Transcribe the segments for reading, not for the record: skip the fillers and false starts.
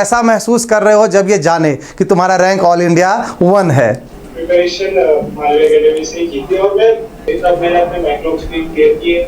कैसा महसूस कर रहे हो जब ये जाने कि तुम्हारा रैंक ऑल इंडिया 1 है? प्रिपरेशन मालवी एकेडमी से की थी और मैंने अपने बैकलॉग्स भी क्लियर किए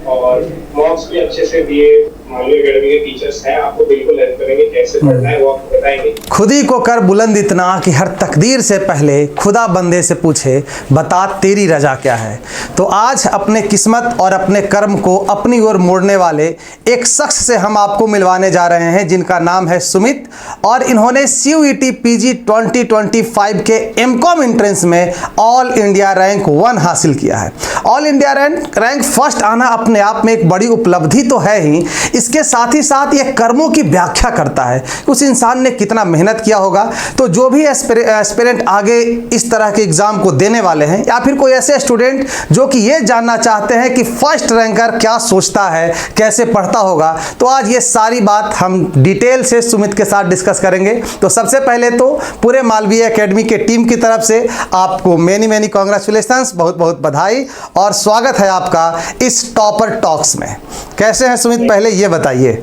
और मॉक्स भी अच्छे से दिए। मालवी एकेडमी के टीचर्स हैं, आपको बिल्कुल हेल्प करेंगे, कैसे पढ़ना है वो आपको बताएंगे। खुद ही को कर बुलंद इतना कि हर तकदीर से पहले खुदा बंदे से पूछे बता तेरी रजा क्या है। तो आज अपने किस्मत और अपने कर्म को अपनी ओर मोड़ने वाले एक शख्स से हम आपको मिलवाने जा रहे हैं जिनका नाम है सुमित, और इन्होंने CUET PG 2025 के MCOM एंट्रेंस में ऑल इंडिया रैंक 1 हासिल किया है। ऑल इंडिया रैंक फर्स्ट आना अपने आप में एक बड़ी उपलब्धि तो है ही, इसके साथ ही साथ यह कर्मों की व्याख्या करता है उस इंसान ने कितना मेहनत किया होगा। तो जो भी एस्पिरेंट आगे इस तरह के एग्जाम को देने वाले हैं या फिर कोई ऐसे स्टूडेंट जो कि ये जानना चाहते हैं कि फर्स्ट रैंकर क्या सोचता है, कैसे पढ़ता होगा, तो आज ये सारी बात हम डिटेल से सुमित के साथ डिस्कस करेंगे। तो सबसे पहले तो पूरे मालवी एकेडमी के टीम की तरफ से आपको मेनी कॉन्ग्रेचुलेशंस, बहुत बहुत बधाई और स्वागत है आपका इस टॉपर टॉक्स में। कैसे हैं सुमित, पहले ये बताइए।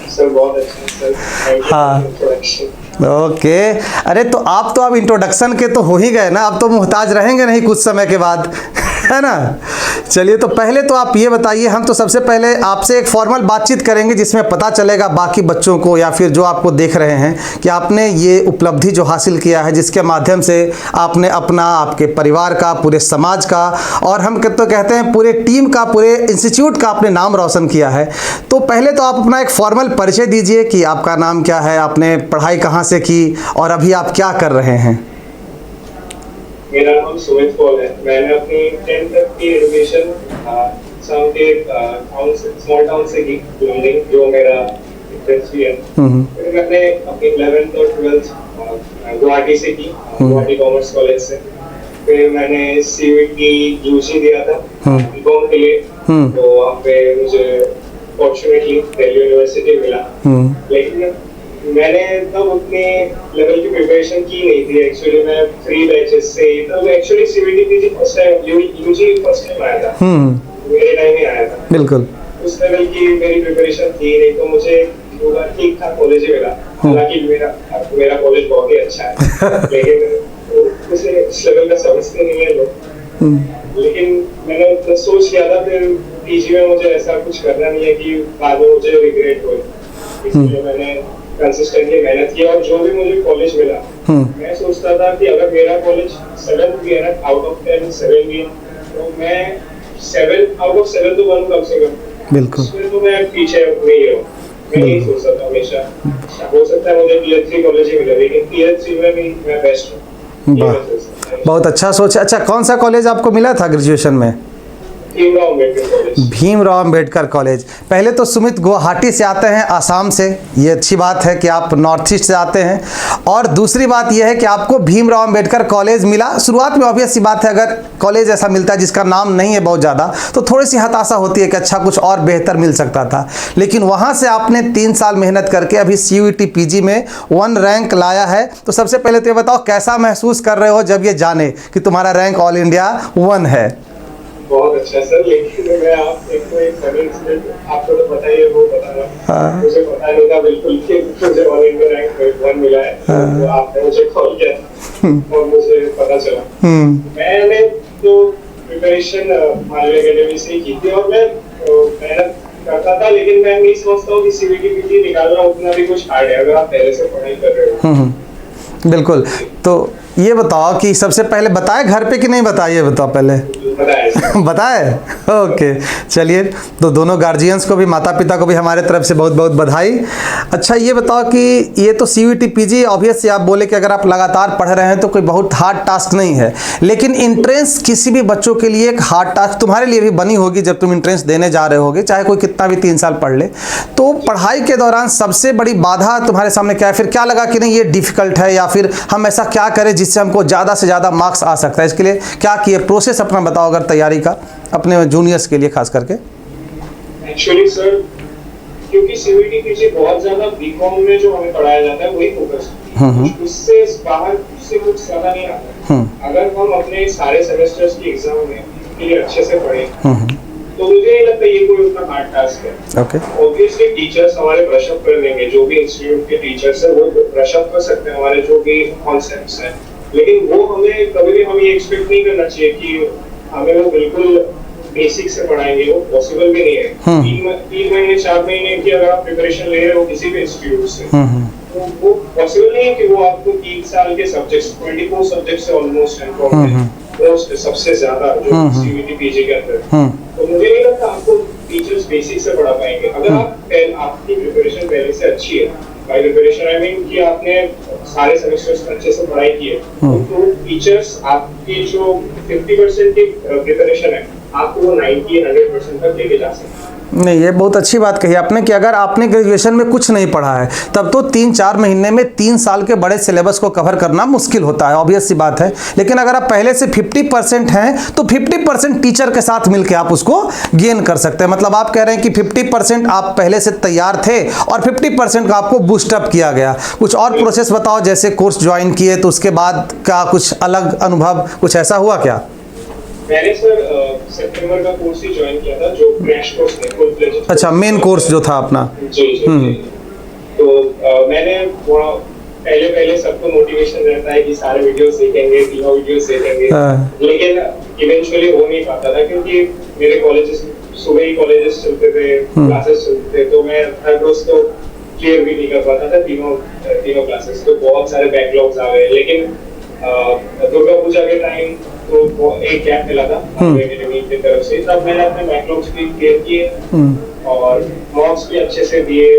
सर बहुत अच्छा सर। हाँ ओके। अरे तो आप तो अब इंट्रोडक्शन के तो हो ही गए ना, अब तो मुहताज रहेंगे नहीं कुछ समय के बाद, है ना। चलिए तो पहले तो आप ये बताइए, हम तो सबसे पहले आपसे एक फॉर्मल बातचीत करेंगे जिसमें पता चलेगा बाकी बच्चों को या फिर जो आपको देख रहे हैं कि आपने ये उपलब्धि जो हासिल किया है, जिसके माध्यम से आपने अपना, आपके परिवार का, पूरे समाज का और हम तो कहते हैं पूरे टीम का, पूरे इंस्टीट्यूट का आपने नाम रोशन किया है। तो पहले तो आप अपना एक फॉर्मल परिचय दीजिए कि आपका नाम क्या है, आपने पढ़ाई कहाँ से की और अभी आप क्या कर रहे हैं। मेरा नाम सुमित पॉल है। मैंने अपनी 10th तक की एजुकेशन स्मॉल टाउन से की, जो मेरा इंटरेस्ट भी है। फिर मैंने अपनी 11th और 12th गुवाहाटी से की, गुवाहाटी कॉमर्स कॉलेज से। फिर मैंने CUET UG दिया था BCom के लिए, तो वहाँ पे मुझे फॉर्चुनेटली दिल्ली यूनिवर्सिटी मिला। लेकिन मैंने तब उतनी लेवल की प्रिपरेशन की नहीं थी। एक्चुअली मैं फ्री बैचेस से, तब actually CUET PG first time, UG first time आया था, मेरे टाइम ही आया था। बिल्कुल उस लेवल की मेरी प्रिपरेशन थी नहीं, तो मुझे पूरा ठीक ठाक कॉलेज ही मिला। हालांकि मेरा कॉलेज बहुत ही अच्छा है, लेकिन उसे इस लेवल का समझते नहीं है लोग। लेकिन मैंने उतना सोच लिया था, फिर PG में मुझे ऐसा कुछ करना नहीं है कि बाद में मुझे रिग्रेट हो, इसलिए मैंने कंसिस्टेंटली मेहनत की। और जो भी मुझे कॉलेज मिला, मैं सोचता था कि अगर मेरा कॉलेज 7 भी है ना, आउट ऑफ 10 7 भी है, तो मैं 7 आउट ऑफ 7 तो बनूं कम से कम। बिल्कुल उसमें तो मैं पीछे नहीं रहूं। मैं यही सोचता था हमेशा, हो सकता है मुझे Tier 3 कॉलेज ही मिले, लेकिन Tier 3 में भी मैं बेस्ट हूं। बहुत अच्छा सोच है। अच्छा, कौन सा कॉलेज आपको मिला था ग्रेजुएशन में? भीमराव अंबेडकर कॉलेज। पहले तो सुमित गुवाहाटी से आते हैं, आसाम से, ये अच्छी बात है कि आप नॉर्थ ईस्ट से आते हैं। और दूसरी बात यह है कि आपको भीमराव अंबेडकर कॉलेज मिला। शुरुआत में ऑब्वियस सी बात है, अगर कॉलेज ऐसा मिलता है जिसका नाम नहीं है बहुत ज़्यादा, तो थोड़ी सी हताशा होती है कि अच्छा कुछ और बेहतर मिल सकता था। लेकिन वहाँ से आपने 3 साल मेहनत करके अभी CUET PG में 1 रैंक लाया है। तो सबसे पहले तो ये बताओ कैसा महसूस कर रहे हो जब ये जाने कि तुम्हारा रैंक ऑल इंडिया 1 है। बहुत अच्छा सर, लेकिन मैं आपको एक फनी इंसिडेंट, आपको तो पता ही है, वो बताना। मुझे पता नहीं था बिल्कुल कि मुझे ऑल इंडिया रैंक 1 मिला है। तो आपने मुझे कॉल किया और मुझे पता चला। मैंने तो प्रिपरेशन मालवी एकेडमी से की थी और मैं मेहनत करता था, लेकिन मैं नहीं समझता हूँ कि CUET PG निकालना उतना भी कुछ हार्ड है अगर आप पहले से पढ़ाई कर रहे हो। बिल्कुल। तो ये बताओ कि सबसे पहले बताए घर पे कि नहीं बताइए, बताओ पहले। बताए ओके। चलिए, तो दोनों गार्जियंस को भी, माता पिता को भी हमारे तरफ से बहुत बहुत बधाई। अच्छा ये बताओ कि ये तो CUET PG ऑब्वियसली आप बोले कि अगर आप लगातार पढ़ रहे हैं तो कोई बहुत हार्ड टास्क नहीं है, लेकिन इंट्रेंस किसी भी बच्चों के लिए एक हार्ड टास्क तुम्हारे लिए भी बनी होगी जब तुम इंट्रेंस देने जा रहे होगे, चाहे कोई कितना भी 3 साल पढ़ ले। तो पढ़ाई के दौरान सबसे बड़ी बाधा तुम्हारे सामने क्या है? फिर क्या लगा कि नहीं ये डिफिकल्ट है, या फिर हम ऐसा क्या करें जिससे हमको ज़्यादा से ज़्यादा मार्क्स आ सकता है? इसके लिए क्या किए, प्रोसेस अपना बताओ अगर तैयारी का, अपने जूनियर्स के लिए खास करके। एक्चुअली सर, क्योंकि CUET PG बहुत ज्यादा BCom में जो हमें पढ़ाया जाता है वही फोकस है, उससे बाहर उससे कुछ ज्यादा नहीं आता। अगर हम अपने सारे सेमेस्टर्स की एग्जाम में के लिए अच्छे से पढ़े, तो मुझे नहीं लगता ये कोई उतना हार्ड टास्क है। ओके। ऑब्वियसली टीचर्स हमारे ब्रश अप कर देंगे, जो भी इंस्टीट्यूट के टीचर्स हैं वो ब्रश अप कर सकते हैं हमारे जो भी कॉन्सेप्ट्स हैं, लेकिन वो हमें कभी भी हम ये एक्सपेक्ट नहीं करना चाहिए कि हमें वो बिल्कुल बेसिक से पढ़ाएंगे, वो पॉसिबल भी नहीं है। 3 महीने 4 महीने की अगर आप प्रिपरेशन ले रहे हो किसी भी इंस्टीट्यूट से, तो वो पॉसिबल नहीं है कि वो आपको 3 साल के सब्जेक्ट्स 24 सब्जेक्ट्स से ऑलमोस्ट सबसे ज्यादा जो सीबीटी पीजी के अंदर, तो मुझे नहीं लगता आपको टीचर्स बेसिक से पढ़ा पाएंगे। अगर आपकी प्रिपरेशन पहले से अच्छी है, बाय प्रिपरेशन आई मीन कि आपने सारे सेमेस्टर्स अच्छे से पढ़ाई की है, तो टीचर्स आपकी जो 50% की प्रिपरेशन है आपको वो 90-100% तक लेके जा सकते हैं। नहीं, ये बहुत अच्छी बात कही आपने कि अगर आपने ग्रेजुएशन में कुछ नहीं पढ़ा है तब तो 3-4 महीने में 3 साल के बड़े सिलेबस को कवर करना मुश्किल होता है, ऑब्वियस सी बात है। लेकिन अगर आप पहले से 50% हैं तो 50% टीचर के साथ मिलकर आप उसको गेन कर सकते हैं। मतलब आप कह रहे हैं कि 50% आप पहले से तैयार थे और 50% का आपको बूस्टअप किया गया। कुछ और प्रोसेस बताओ, जैसे कोर्स ज्वाइन किए तो उसके बाद का कुछ अलग अनुभव, कुछ ऐसा हुआ क्या? मैंने सर सितंबर का कोर्स ही ज्वाइन किया था, जो क्रैश कोर्स है, फुल फ्लेज्ड। अच्छा, मेन कोर्स जो था अपना। जी। तो मैंने पहले सबको मोटिवेशन रहता है कि सारे वीडियोस देखेंगे, 3 वीडियोस देखेंगे, लेकिन इवेंचुअली हो नहीं पाता था क्योंकि मेरे कॉलेजेस सुबह ही कॉलेजेस चलते थे, क्लासेस चलते थे, तो मैं हर रोज तो क्लियर भी नहीं कर पाता था तीनों क्लासेस। तो बहुत सारे बैकलॉग्स आ गए, लेकिन दुर्गा पूजा के टाइम तो एक गैप मिला था एकेडमी की तरफ से, तब मैंने अपने बैकलॉग्स भी क्लियर किए और मॉक्स भी अच्छे से दिए।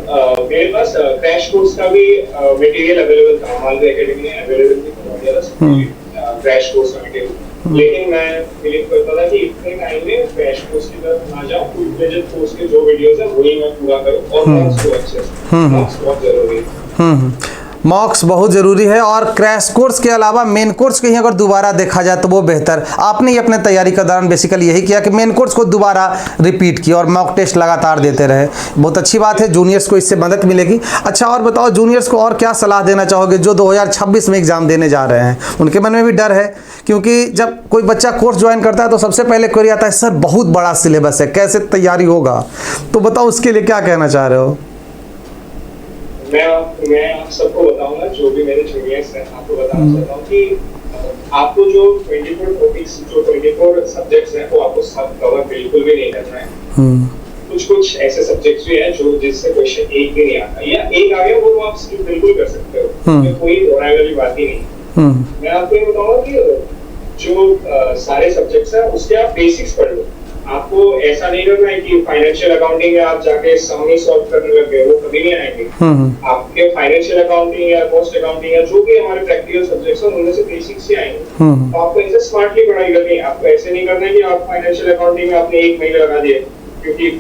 और मेरे पास क्रैश कोर्स का भी मटेरियल अवेलेबल था, मालवा एकेडमी ने अवेलेबल किया क्रैश कोर्स का मटेरियल, लेकिन मैं बिलीव करता था कि इतने टाइम में क्रैश कोर्स की तरफ ना जाऊं, फुल फ्लेज्ड कोर्स के जो वीडियोस हैं वही मैं पूरा करूं और मॉक्स को अच्छे से, मॉक्स बहुत जरूरी है। मॉक्स बहुत ज़रूरी है और क्रैश कोर्स के अलावा मेन कोर्स कहीं अगर दोबारा देखा जाए तो वो बेहतर। आपने ही अपने तैयारी के दौरान बेसिकली यही किया कि मेन कोर्स को दोबारा रिपीट किया और मॉक टेस्ट लगातार देते रहे। बहुत अच्छी बात है, जूनियर्स को इससे मदद मिलेगी। अच्छा, और बताओ जूनियर्स को और क्या सलाह देना चाहोगे जो 2026 में एग्ज़ाम देने जा रहे हैं? उनके मन में भी डर है, क्योंकि जब कोई बच्चा कोर्स ज्वाइन करता है तो सबसे पहले क्वेरी आता है, सर बहुत बड़ा सिलेबस है, कैसे तैयारी होगा? तो बताओ उसके लिए क्या कहना चाह रहे हो? मैं आप सबको बताऊंगा, जो भी मेरे जूनियर्स हैं, आपको बताना चाहता हूँ कि आपको जो 24 टॉपिक्स, जो 24 सब्जेक्ट्स हैं, वो आपको सब कवर बिल्कुल भी नहीं करना है। कुछ ऐसे सब्जेक्ट्स भी हैं जो जिससे क्वेश्चन एक भी नहीं आता, या एक आ गया वो आप स्किप बिल्कुल कर सकते हो, कोई दोहराने वाली बात ही नहीं। मैं आपको ये बताऊंगा कि जो सारे सब्जेक्ट्स हैं उसके आप बेसिक्स पढ़ लो। आपको ऐसा नहीं करना है कि फाइनेंशियल अकाउंटिंग में आप जाके सम ही सॉल्व करने लग गए, वो कभी नहीं आएंगे। आपके फाइनेंशियल अकाउंटिंग या कॉस्ट अकाउंटिंग या जो भी हमारे प्रैक्टिकल सब्जेक्ट्स हैं उनमें से बेसिक्स ही आएंगे। तो आपको ऐसे स्मार्टली पढ़ाई करनी है। आपको ऐसे नहीं करना है कि आप फाइनेंशियल अकाउंटिंग में आपने 1 महीना लगा दिया, क्योंकि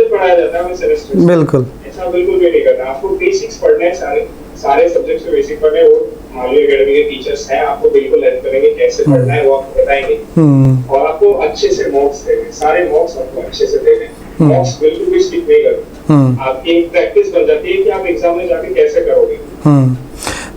पढ़ाया जाता है सेमेस्टर, बिल्कुल ऐसा बिल्कुल भी नहीं करना। आपको बेसिक्स पढ़ने हैं, सारे सब्जेक्ट्स के बेसिक पढ़ने हैं। वो मालवा एकेडमी के टीचर्स हैं, आपको बिल्कुल हेल्प करेंगे कैसे पढ़ना है, वो आपको बताएंगे और आपको अच्छे से मॉक्स देंगे, सारे मॉक्स आपको अच्छे से देंगे। मॉक्स बिल्कुल भी स्किप नहीं करो। आपकी एक प्रैक्टिस बन जाती है कि आप एग्जाम में जाके कैसे करोगे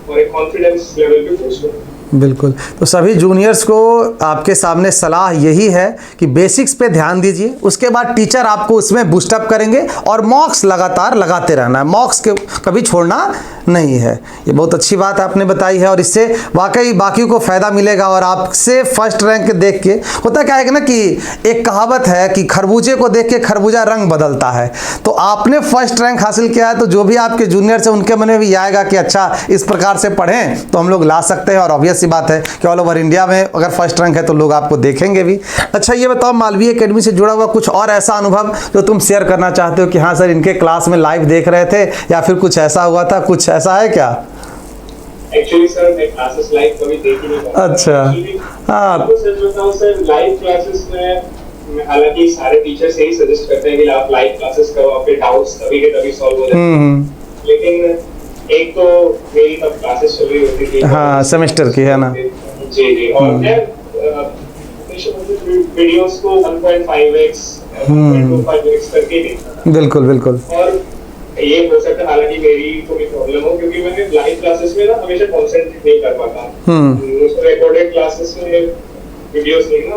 और एक कॉन्फिडेंस लेवल भी बूस्ट होगा। बिल्कुल। तो सभी जूनियर्स को आपके सामने सलाह यही है कि बेसिक्स पे ध्यान दीजिए, उसके बाद टीचर आपको उसमें बूस्टअप करेंगे और मॉक्स लगातार लगाते रहना है, मॉक्स के कभी छोड़ना नहीं है। ये बहुत अच्छी बात आपने बताई है और इससे वाकई बाकी को फ़ायदा मिलेगा। और आपसे फर्स्ट रैंक देख के होता क्या है ना कि एक कहावत है कि खरबूजे को देख के खरबूजा रंग बदलता है। तो आपने फर्स्ट रैंक हासिल किया है तो जो भी आपके जूनियर्स हैं उनके मन में भी आएगा कि अच्छा इस प्रकार से पढ़ें तो हम लोग ला सकते हैं। और ऑब्वियस सी बात है कि ऑल ओवर इंडिया में अगर फर्स्ट रैंक है तो लोग आपको देखेंगे भी। अच्छा, ये बताओ मालवीय एकेडमी से जुड़ा हुआ कुछ और ऐसा अनुभव जो तुम शेयर करना चाहते हो कि हाँ सर इनके क्लास में लाइव देख रहे थे या फिर कुछ ऐसा हुआ था, कुछ ऐसा है क्या? एक्चुअली सर मैं क्लासेस लाइव कभी देख ही नहीं पाता। अच्छा, हाँ, आपको सच बताऊं सर, लाइव क्लासेस में हालांकि सारे टीचर्स यही सजेस्ट करते हैं कि आप लाइव क्लासेस करो, आपके डाउट्स तभी के तभी सॉल्व हो जाते हैं। लेकिन एक तो मेरी तब क्लासेस चल रही होती थी, हाँ सेमेस्टर की है ना, जी, और मैं वीडियोस को 1.5x 1.25x करके देखता था। बिल्कुल। और ये हो सकता है हालांकि मेरी कोई प्रॉब्लम हो, क्योंकि मैंने लाइव क्लासेस में ना हमेशा कंसंट्रेट नहीं कर पाता। रिकॉर्डेड क्लासेस में वीडियोस नहीं ना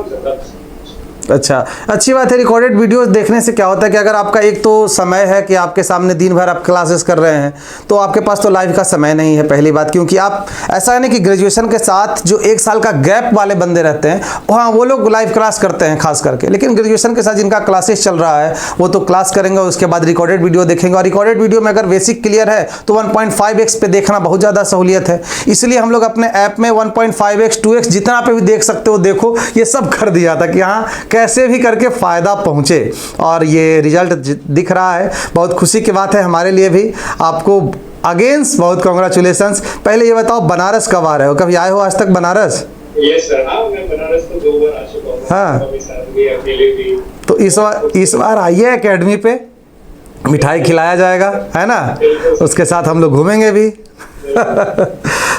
अच्छा, अच्छी बात है। रिकॉर्डेड वीडियोस देखने से क्या होता है कि अगर आपका एक तो समय है कि आपके सामने दिन भर आप क्लासेस कर रहे हैं, तो आपके पास तो लाइव का समय नहीं है पहली बात, क्योंकि आप ऐसा है ना कि ग्रेजुएशन के साथ जो 1 साल का गैप वाले बंदे रहते हैं, हाँ वो लोग लाइव क्लास करते हैं खास करके, लेकिन ग्रेजुएशन के साथ जिनका क्लासेस चल रहा है वो तो क्लास करेंगे, उसके बाद रिकॉर्डेड वीडियो देखेंगे, और रिकॉर्डेड वीडियो में अगर बेसिक क्लियर है तो 1.5x पे देखना बहुत ज़्यादा सहूलियत है। इसलिए हम लोग अपने ऐप में 1.5x 2x जितना पे भी देख सकते हो देखो, ये सब कर दिया था कि हाँ कैसे भी करके फ़ायदा पहुँचे, और ये रिजल्ट दिख रहा है। बहुत खुशी की बात है हमारे लिए भी। आपको अगेंस्ट बहुत कॉन्ग्रेचुलेशंस। पहले ये बताओ बनारस कब आ रहे हो, कभी आए हो आज तक बनारस? यस सर, हाँ मैं बनारस तो 2 बार आ चुका हूँ। हाँ। कभी साथ भी अकेले भी। तो इस बार आइए एकेडमी पे, मिठाई खिलाया जाएगा, है ना, उसके साथ हम लोग घूमेंगे भी।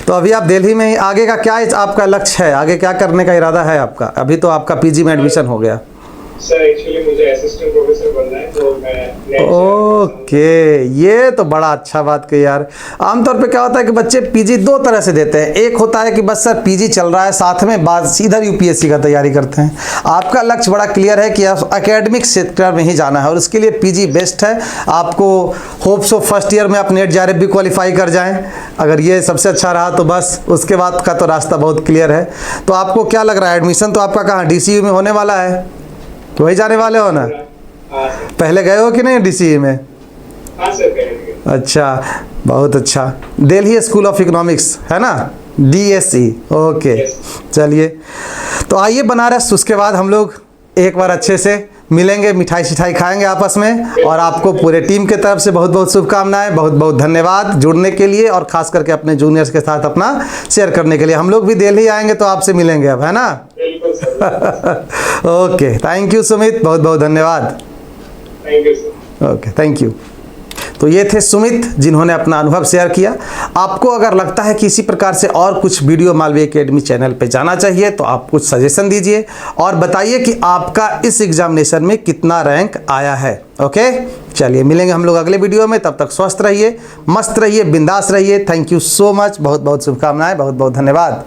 तो अभी आप दिल्ली में ही, आगे का क्या आपका लक्ष्य है, आगे क्या करने का इरादा है आपका? अभी तो आपका पीजी में एडमिशन हो गया। सर एक्चुअली मुझे असिस्टेंट प्रोफेसर बनना है, तो मैं ओके, ये तो बड़ा अच्छा बात कही यार। आमतौर पे क्या होता है कि बच्चे पीजी 2 तरह से देते हैं। एक होता है कि बस सर पीजी चल रहा है, साथ में बाद सीधा यूपीएससी का तैयारी करते हैं। आपका लक्ष्य बड़ा क्लियर है कि आप एकेडमिक सेक्टर में ही जाना है, और उसके लिए पीजी बेस्ट है। आपको होप सो फर्स्ट ईयर में आप नेट JRF भी क्वालिफाई कर जाएं। अगर ये सबसे अच्छा रहा तो बस उसके बाद का तो रास्ता बहुत क्लियर है। तो आपको क्या लग रहा है, एडमिशन तो आपका कहाँ DCU में होने वाला है, तो वही जाने वाले हो ना? हाँ सर। पहले गए हो कि नहीं DCE में? हाँ सर, करेंगे। अच्छा, बहुत अच्छा। दिल्ली स्कूल ऑफ इकोनॉमिक्स है ना, DSE। ओके, चलिए तो आइए बनारस, उसके बाद हम लोग एक बार अच्छे से मिलेंगे, मिठाई शिठाई खाएंगे आपस में। और आपको पूरे टीम के तरफ से बहुत बहुत शुभकामनाएं, बहुत बहुत धन्यवाद जुड़ने के लिए, और खास करके अपने जूनियर्स के साथ अपना शेयर करने के लिए। हम लोग भी दिल्ली आएंगे तो आपसे मिलेंगे अब, है ना? बिल्कुल sir. Okay, thank you Sumit, बहुत बहुत धन्यवाद। Thank you sir. Okay, thank you. तो ये थे सुमित जिन्होंने अपना अनुभव शेयर किया। आपको अगर लगता है कि इसी प्रकार से और कुछ वीडियो मालवीय एकेडमी चैनल पे जाना चाहिए तो आप कुछ सजेशन दीजिए और बताइए कि आपका इस एग्जामिनेशन में कितना रैंक आया है। ओके, चलिए मिलेंगे हम लोग अगले वीडियो में। तब तक स्वस्थ रहिए, मस्त रहिए, बिंदास रहिए। थैंक यू सो मच, बहुत बहुत शुभकामनाएं, बहुत बहुत धन्यवाद।